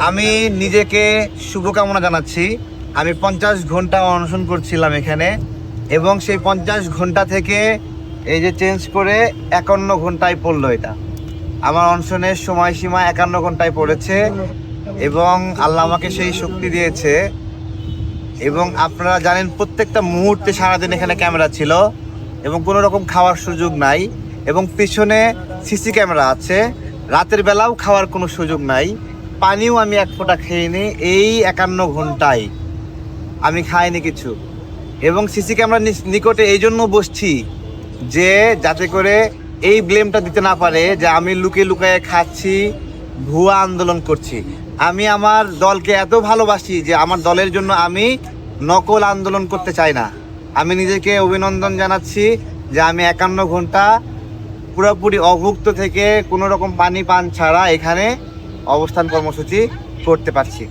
আমি নিজেকে শুভকামনা জানাচ্ছি। আমি 50 ঘন্টা অনশন করছিলাম এখানে, এবং সেই 50 ঘন্টা থেকে এই যে চেঞ্জ করে 51 ঘন্টায় পড়লো। এটা আমার অনশনের সময়সীমা 51 ঘন্টায় পড়েছে, এবং আল্লাহ আমাকে সেই শক্তি দিয়েছে। এবং আপনারা জানেন প্রত্যেকটা মুহূর্তে সারাদিন এখানে ক্যামেরা ছিল, এবং কোনো রকম খাওয়ার সুযোগ নাই, এবং পিছনে সিসি ক্যামেরা আছে। রাতের বেলাও খাওয়ার কোনো সুযোগ নাই, পানিও আমি এক ফোঁটা খেয়ে এই 51 ঘন্টায় আমি খাইনি কিছু। এবং সিসি ক্যামেরার নিকটে এই জন্য বসছি যে যাতে করে এই ব্লেমটা দিতে না পারে যে আমি লুকিয়ে লুকিয়ে খাচ্ছি, ভুয়া আন্দোলন করছি। আমি আমার দলকে এত ভালোবাসি যে আমার দলের জন্য আমি নকল আন্দোলন করতে চাই না। আমি নিজেকে অভিনন্দন জানাচ্ছি যে আমি 51 ঘন্টা পুরোপুরি অভুক্ত থেকে কোনো রকম পানি পান ছাড়া এখানে অবস্থান কর্মসূচি করতে পারছি।